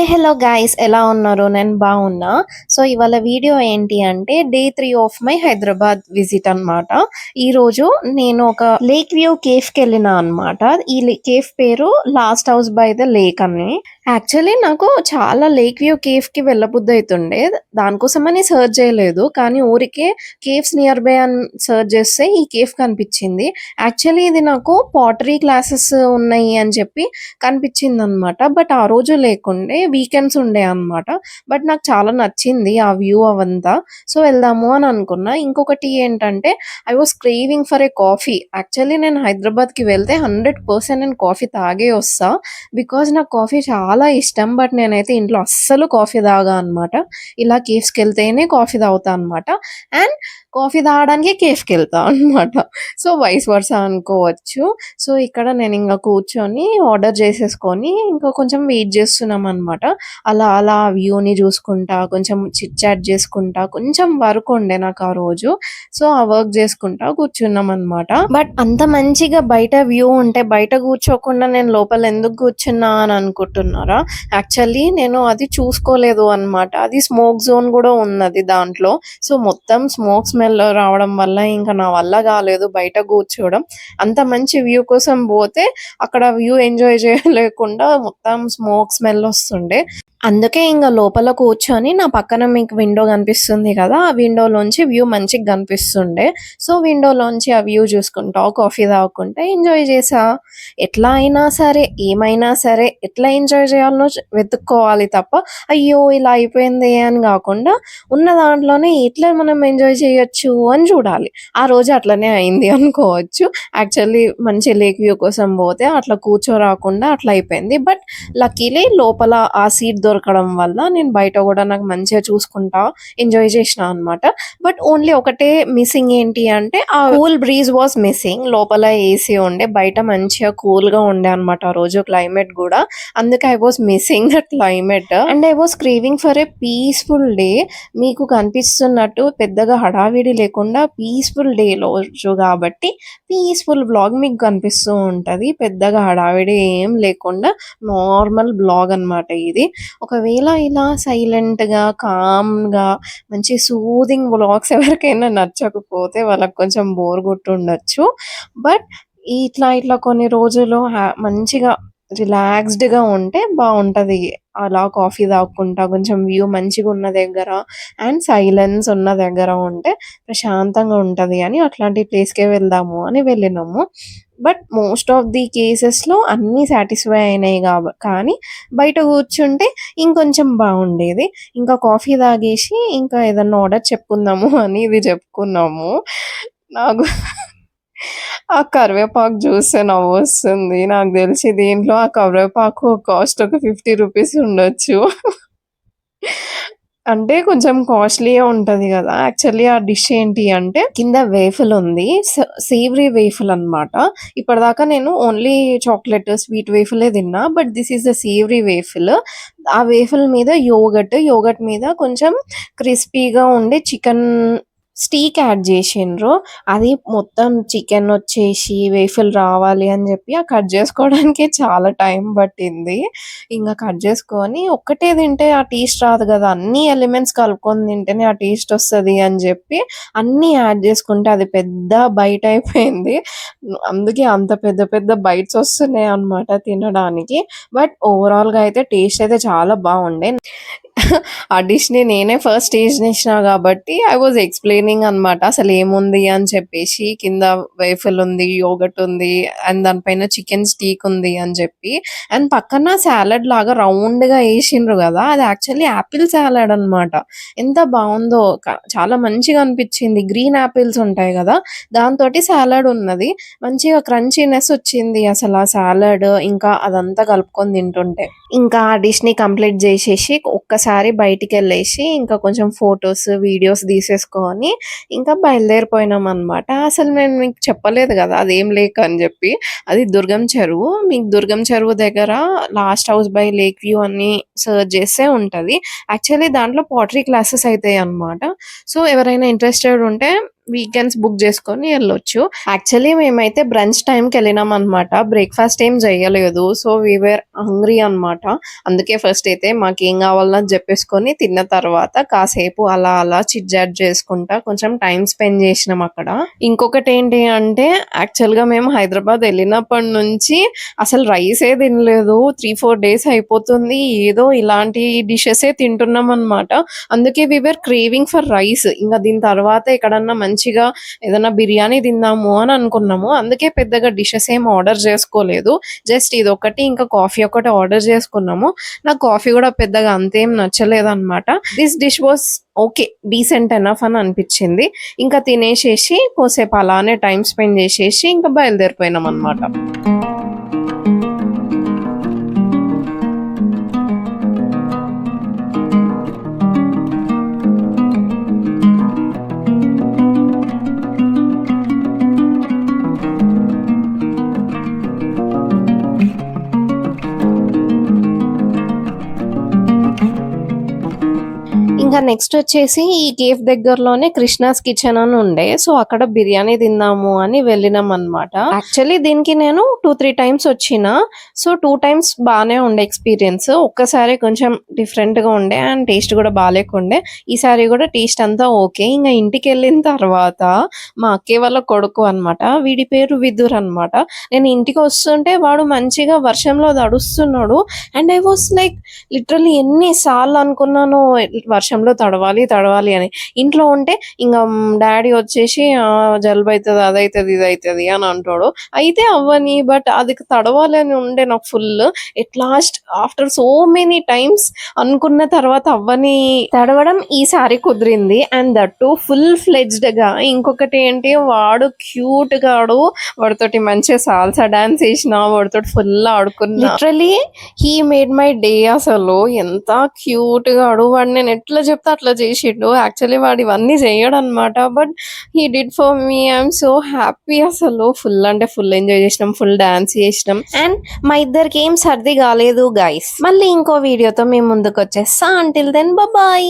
Hello guys, ఎలా ఉన్నారు? నేను బాగున్నా. సో ఇవాళ వీడియో ఏంటి అంటే day 3 of my Hyderabad visit అన్నమాట. ఈ రోజు నేను ఒక లేక్ వ్యూ కేఫ్ కి వెళ్ళిన అన్నమాట. ఈ కేఫ్ పేరు last house by the lake అని. యాక్చువల్లీ నాకు చాలా లేక్ వ్యూ కేఫ్ కి వెళ్ళబుద్ధి అవుతుండే, దానికోసమని సర్చ్ చేయలేదు, కానీ ఊరికే కేఫ్స్ నియర్ బై అని సర్చ్ చేస్తే ఈ కేఫ్ కనిపించింది. యాక్చువల్లీ ఇది నాకు పాటరీ క్లాసెస్ ఉన్నాయి అని చెప్పి కనిపించింది అనమాట. బట్ ఆ రోజు లేకుండే, వీకెండ్స్ ఉండే అన్నమాట. బట్ నాకు చాలా నచ్చింది ఆ వ్యూ అవంతా. సో వెళ్దాము అని అనుకున్నా. ఇంకొకటి ఏంటంటే I was craving for a coffee. Actually నేను హైదరాబాద్కి వెళ్తే 100% నేను కాఫీ తాగే వస్తా, బికాజ్ నాకు కాఫీ చాలా ఇష్టం. బట్ నేనైతే ఇంట్లో అస్సలు కాఫీ తాగా అనమాట. ఇలా కేఫ్స్కి వెళ్తేనే కాఫీ తాగుతా అనమాట. అండ్ కాఫీ తాగడానికి కేఫ్కి వెళ్తా అనమాట. సో వైస్ వర్సా అనుకోవచ్చు. సో ఇక్కడ నేను ఇంకా కూర్చొని ఆర్డర్ చేసేసుకొని ఇంకా కొంచెం వెయిట్ చేస్తున్నాం అనమాట. అలా అలా వ్యూని చూసుకుంటా, కొంచెం చిట్ చాట్ చేసుకుంటా, కొంచెం వర్క్ ఉండే నాకు ఆ రోజు. సో ఆ వర్క్ చేసుకుంటా కూర్చున్నాం అనమాట. బట్ అంత మంచిగా బయట వ్యూ ఉంటే బయట కూర్చోకుండా నేను లోపల ఎందుకు కూర్చున్నా అని అనుకుంటున్నారా? యాక్చువల్లీ నేను అది చూసుకోలేదు అనమాట. అది స్మోక్ జోన్ కూడా ఉన్నది దాంట్లో. సో మొత్తం స్మోక్ స్మెల్ రావడం వల్ల ఇంకా నా వల్ల కాలేదు బయట కూర్చోవడం. అంత మంచి వ్యూ కోసం పోతే అక్కడ వ్యూ ఎంజాయ్ చేయలేకుండా మొత్తం స్మోక్ స్మెల్ వస్తుండే. అందుకే ఇంక లోపల కూర్చొని నా పక్కన మీకు విండో కనిపిస్తుంది కదా, ఆ విండోలోంచి వ్యూ మంచిగా కనిపిస్తుండే. సో విండోలోంచి ఆ వ్యూ చూసుకుంటా కాఫీ తాగుకుంటా ఎంజాయ్ చేసా. ఎట్లా అయినా సరే, ఏమైనా సరే, ఎట్లా ఎంజాయ్ చేయాలనో వెతుక్కోవాలి తప్ప అయ్యో ఇలా అయిపోయింది అని కాకుండా ఉన్న దాంట్లోనే ఎట్లా మనం ఎంజాయ్ చేయొచ్చు అని చూడాలి. ఆ రోజు అట్లనే అయింది అనుకోవచ్చు. యాక్చువల్లీ మంచి లేక్ వ్యూ కోసం పోతే అట్లా కూర్చోరాకుండా అట్లా అయిపోయింది. బట్ లక్కీలీ లోపల ఆ సీట్ దొరకడం వల్ల నేను బయట కూడా నాకు మంచిగా చూసుకుంటా ఎంజాయ్ చేసిన అనమాట. బట్ ఓన్లీ ఒకటే మిస్సింగ్ ఏంటి అంటే ఆ కూల్ బ్రీజ్ వాస్ మిస్సింగ్. లోపల ఏసీ ఉండే, బయట మంచిగా కూల్ గా ఉండే అనమాట ఆ రోజు క్లైమేట్ కూడా. అందుకే I was missing the climate and I was craving for a peaceful day. మీకు కనిపిస్తున్నట్టు పెద్దగా హడావిడి లేకుండా పీస్ఫుల్ డే రోజు కాబట్టి పీస్ఫుల్ బ్లాగ్ మీకు కనిపిస్తూ ఉంటది. పెద్దగా హడావిడి ఏం లేకుండా నార్మల్ బ్లాగ్ అన్నమాట ఇది. ఒకవేళ ఇలా సైలెంట్ గా కామ్ గా మంచి సూదింగ్ బ్లాగ్స్ ఎవరికైనా నచ్చకపోతే వాళ్ళకి కొంచెం బోర్ కొట్టుండొచ్చు. బట్ ఇట్లా ఇట్లా కొన్ని రోజులు మంచిగా రిలాక్స్డ్‌గా ఉంటే బావుంటది. అలా కాఫీ తాగుకుంటా కొంచెం వ్యూ మంచిగున్న దగ్గర అండ్ సైలెన్స్ ఉన్న దగ్గర ఉంటే ప్రశాంతంగా ఉంటది అని అట్లాంటి ప్లేస్‌కే వెళ్దాము అని వెళ్ళినాము. బట్ మోస్ట్ ఆఫ్ ది కేసెస్‌లో అన్నీ సాటిస్ఫై అయినాయి కానీ బయట కూర్చుంటే ఇంకొంచెం బావుండేది. ఇంకా కాఫీ తాగేసి ఇంకా ఏదన్నా ఆర్డర్ చెప్పుకుందాము అని ఇది చెప్పుకున్నాము. నాకు ఆ కరివేపాకు చూస్తే నవ్వొస్తుంది. నాకు తెలిసి దీంట్లో ఆ కరివేపాకు కాస్ట్ ఒక 50 రూపీస్ ఉండొచ్చు. అంటే కొంచెం కాస్ట్‌లీయే ఉంటది గదా! యాక్చువల్లీ ఆ డిష్ ఏంటి అంటే కింద వేఫల్ ఉంది. సేవరీ వేఫల్ అన్నమాట. ఇప్పటిదాకా నేను ఓన్లీ చాక్లేట్, స్వీట్ వేఫలే తిన్నా. But this is the savoury waffle. ఆ వేఫల్ మీద యోగర్ట్ మీద కొంచెం క్రిస్పీగా ఉండే చికెన్ స్టీక్ యాడ్ జేషిండ్రు. అది మొత్తం చికెన్ వచ్చేసి వేఫల్ రావాలి అని జెప్పి కట్ జేసుకోవడానికి చాలా టైం పట్టింది. ఇంగ కట్ జేసుకొని ఒక్కటే తింటే ఆ టేస్ట్ రాదు గదా! అన్ని ఎలిమెంట్స్ కలుపుకొని తింటేనే ఆ టేస్ట్ వస్తది అని జెప్పి అన్నీ యాడ్ జేసుకుంటే అది పెద్ద బైట్ అయిపోయింది. అందుకే అంత పెద్ద పెద్ద బైట్స్ వస్తున్నాయన్నమాట తినడానికి. బట్ ఓవరాల్‌గా అయితే టేస్ట్ అయితే చాలా బావుండే. ఆ డిష్‌ని నేనే ఫస్ట్ టేస్ట్ చేసినా గాబట్టి ఐ వాస్ ఎక్స్‌ప్లెయినింగ్ అనమాట. అసలేముంది అని చెప్పేసి. కింద వేఫల్ ఉంది, యోగర్ట్ ఉంది అండ్ దాని పైన చికెన్ స్టీక్ ఉంది అని చెప్పి. అండ్ పక్కన సాలడ్ లాగా రౌండ్‌గా ఏసిండ్రు గదా! అది యాక్చువల్లీ యాపిల్ సాలడ్ అనమాట. ఎంత బావుందో! చాలా మంచిగా అనిపిచ్చింది. గ్రీన్ యాపిల్స్ ఉంటాయి గదా! దాంతోటి సాలడ్ ఉన్నది. మంచిగా క్రంచీనెస్ వచ్చింది అసలు ఆ సాలడ్ ఇంకా అదంతా కలుపుకొని తింటుంటే. ఇంకా ఆ డిష్‌ని కంప్లీట్ జేసేసి ఒక్కసారి బయటికెళ్ళేసి ఇంకా కొంచెం ఫోటోస్, వీడియోస్ తీసేసుకొని ఇంకా బయలుదేరిపోయినామనమాట. అసలు నేను మీకు చెప్పలేదు గదా! అదేం లేక్ అని జెప్పి. అది దుర్గం చెరువు. మీకు దుర్గం చెరువు దగ్గర last house by lake view అని సెర్చ్ చేస్తే ఉంటది. యాక్చువల్లీ దాంట్లో పాటరీ క్లాసెస్ అయితాయన్నమాట. సో ఎవరైనా ఇంట్రెస్టెడ్ ఉంటే వీకెండ్స్ బుక్ చేసుకొని వెళ్ళొచ్చు. యాక్చువల్లీ మేమైతే బ్రంచ్ టైంకి వెళ్ళినాం అనమాట. బ్రేక్ఫాస్ట్ ఏం చేయలేదు. సో వీఆర్ హంగ్రీ అనమాట. అందుకే ఫస్ట్ అయితే మాకు ఏం కావాలో చెప్పేసుకొని తిన్న తర్వాత కాసేపు అలా అలా చిట్ చాట్ చేసుకుంటా కొంచెం టైం స్పెండ్ చేసినాం అక్కడ. ఇంకొకటి ఏంటి అంటే యాక్చువల్ గా మేము హైదరాబాద్ వెళ్ళినప్పటి నుంచి అసలు రైసే తినలేదు. 3-4 డేస్ అయిపోతుంది. ఏదో ఇలాంటి డిషెసే తింటున్నాం అనమాట. అందుకే వీఆర్ క్రేవింగ్ ఫర్ రైస్. ఇంకా దీని తర్వాత ఎక్కడన్నా మంచిగా ఏదైనా బిర్యానీ తిందాము అని అనుకున్నాము. అందుకే పెద్దగా డిషెస్ ఏం ఆర్డర్ చేసుకోలేదు. జస్ట్ ఇది ఒకటి ఇంకా కాఫీ ఒకటి ఆర్డర్ చేసుకున్నాము. నాకు కాఫీ కూడా పెద్దగా అంతేం నచ్చలేదు అనమాట. This dish was okay, decent enough అని అనిపించింది. ఇంకా తినేసేసి కోసేపు అలానే టైం స్పెండ్ చేసేసి ఇంకా బయలుదేరిపోయినాం అనమాట. ఇంకా నెక్స్ట్ వచ్చేసి ఈ కేఫ్ దగ్గరలోనే కృష్ణాస్ కిచెన్ అని ఉండే. సో అక్కడ బిర్యానీ తిందాము అని వెళ్ళినాం అనమాట. యాక్చువల్లీ దీనికి నేను 2-3 టైమ్స్ వచ్చిన. సో 2 టైమ్స్ బాగానే ఉండే ఎక్స్పీరియన్స్. ఒక్కసారి కొంచెం డిఫరెంట్ గా ఉండే అండ్ టేస్ట్ కూడా బాగాలేకుండే. ఈసారి కూడా టేస్ట్ అంతా ఓకే. ఇంకా ఇంటికి వెళ్ళిన తర్వాత మా అక్కే వాళ్ళ కొడుకు అనమాట, వీడి పేరు విదుర్ అనమాట. నేను ఇంటికి వస్తుంటే వాడు మంచిగా వర్షంలో తడుస్తున్నాడు. And I was like literally ఎన్నిసార్లు అనుకున్నాను వర్షంలో తడవాలి అని. ఇంట్లో ఉంటే ఇంకా డాడీ వచ్చేసి జలుబు అవుతుంది, అదైతుంది ఇదైతుంది అని అంటాడు. అయితే అవ్వని, బట్ అది తడవాలి అని ఉండే నాకు full. At last after so many times అనుకున్న తర్వాత అవ్వని తడవడం ఈసారి కుదిరింది. అండ్ దట్టు ఫుల్ ఫ్లెడ్జ్డ్ గా. ఇంకొకటి ఏంటి, వాడు క్యూట్ గాడు, వాడితోటి మంచిగా సాల్సా డాన్స్ వేసిన, వాడితోటి ఫుల్ ఆడుకున్నా. Literally he made my day. అసలు ఎంత క్యూట్ గాడు వాడు. నేను ఎట్లా చెప్తే అట్లా చేసిండు. యాక్చువల్లీ వాడు ఇవన్నీ చేయడు అనమాట. But he did for me. I'm so happy. అసలు ఫుల్ అంటే ఫుల్ ఎంజాయ్ చేసినాం, ఫుల్ డాన్స్ చేసినాం. అండ్ మా ఇద్దరికి ఏం సర్ది కాలేదు గైస్. మళ్ళీ ఇంకో వీడియోతో మేము ముందుకు వచ్చేస్తా. Until then bye.